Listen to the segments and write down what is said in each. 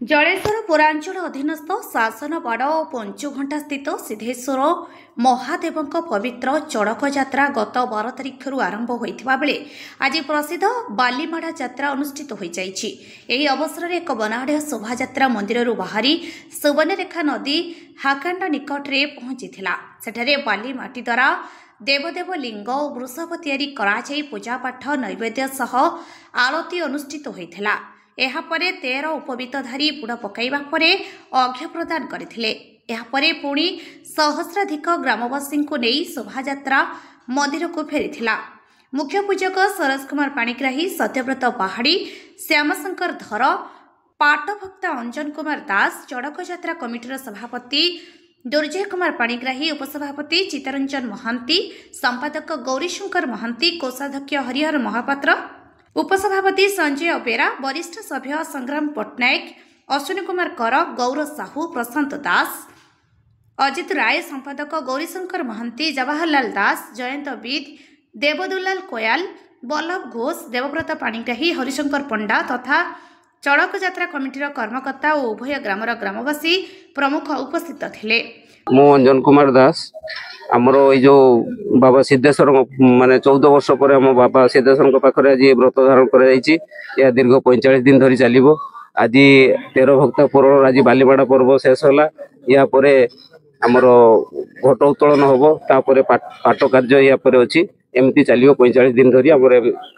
जलेश्वर पौरांचल अधीनस्थ शासनवाड़ और पंचुघंटा स्थित सिद्धेश्वर महादेव पवित्र चड़क यात्रा गत 12 तारिख आरंभ होता बेले आज प्रसिद्ध बालीमाड़ा यात्रा अनुष्ठित हो जाइछि। एही अवसर में एक बनाढ़ शोभा मंदिर बाहरी सुवर्णरेखा नदी हाकांड निकट में पहुंचीला। सेठारे बाली माटी द्वारा देवदेव लिंग और वृषभ तैयारी कराई पूजापाठ नैवेद्य सह आरती अनुष्ठित होता। एहापरे 13 उपवीतधारी बुड़ पकाइबा परे अर्घ्य प्रदान करथिले। एहापरे पुणी सहस्राधिक ग्रामवासी को नहीं शोभायात्रा मंदिर को फेरीथिला। मुख्य पूजक सरोज कुमार पाणिग्राही, सत्यव्रत पहाड़ी, श्यामशंकर धर, पाटभक्ता अंजन कुमार दास, चड़क यात्रा कमिटीर सभापति दुर्जय कुमार पाणिग्राही, उपसभापति चित्तरंजन महांती, संपादक गौरीशंकर महांती, कोषाध्यक्ष हरिहर महापात्र, उपसभापति संजय अबेरा, वरिष्ठ सभ्य संग्राम पट्टनायक, अश्विनी कुमार कर, गौर साहू, प्रशांत दास, अजित राय, संपादक गौरीशंकर महांती, जवाहरलाल दास, जयंत विद, देवदुलाल कोयाल, बल्लभ घोष, देवव्रत पाणिग्राही, हरिशंकर पंडा तथा चड़क यात्रा कमिटीर कर्मकर्ता और उभय ग्रामर ग्रामवासी प्रमुख उपस्थित थिले। मो अंजन कुमार दास आमर जो बाबा सिद्धेश्वर माने 14 वर्ष पर आम बाबा सिद्धेश्वर पाखे आज व्रत धारण कर दीर्घ 45 दिन धरी चलो। आज 13 भक्ता पुराण आज बालीमाड़ा पर्व शेष होला। या परे आमर घट उत्तोलन हम तापर पाट कार्य या अच्छी एमती चलो 45 दिन धरी आम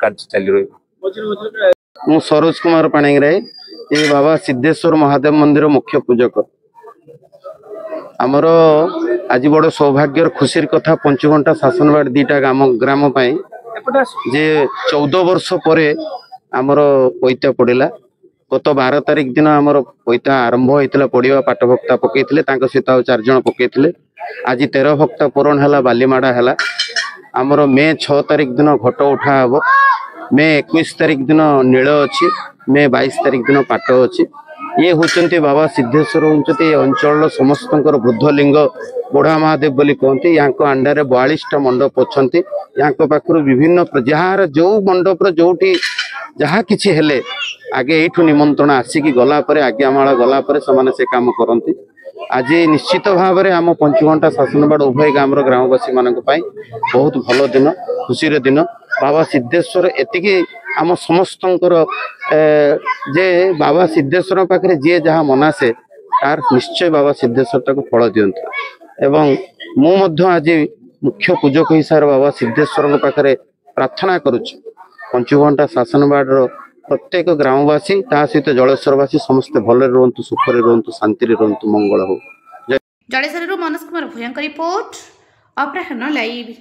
कार्य चली रही। मु सरोज कुमार पाणिग्राही, ये बाबा सिद्धेश्वर महादेव मंदिर मुख्य पूजक। आमर आज बड़ सौभाग्यर खुशी कथा पंचुघंटा शासनवाड़ दीटा ग्राम जे 14 वर्ष पर आमर पैता पड़ा। गत 12 तारिख दिन आमर पैता आरंभ होता पड़ा। पाटभक्ता पकई सहित 4 जन पकई। आज 13 भक्ता पूरण है बालीमाड़ा है। आमर मे 6 तारिख दिन घट उठा हम। मे 21 तारिख दिन नील अच्छी। मे 22 तारिख दिन पाट अच्छी। ये होचंती बाबा सिद्धेश्वर होचंती अंचल समस्त वृद्ध लिंग बुढ़ा महादेव बोली कहते। यहाँ अंडारे 42टा मंडप अच्छी। यहाँ पाखु विभिन्न जार जो मंडप जो जहाँ किसी हेले आगे यू निमंत्रण आसिकी गलापर आज्ञामाला गलापर से काम करती। आज निश्चित भाव में आम पंचुघंटा शासनवाड़ उभय ग्रामर ग्रामवासी मान बहुत भल दिन खुशी दिन। बाबा सिद्धेश्वर एतिकी आम समस्त जे बाबा सिद्धेश्वर पाखे जी जहाँ मनासे तार निश्चय बाबा सिद्धेश्वर ताको फल दियंती। एवं मु आज मुख्य पूजक हिसाब से बाबा सिद्धेश्वर पाखे प्रार्थना करुच्ची पंचुघंटा शासनवाड़ प्रत्येक ग्रामवासी ता सहित जलेश्वरवासी समस्ते भले रुहतु, सुखरे रुहतु, शांति रुहतु, मंगल हो। जलेश्वर मनोज कुमार भूया रिपोर्ट अपराह्न लाइव।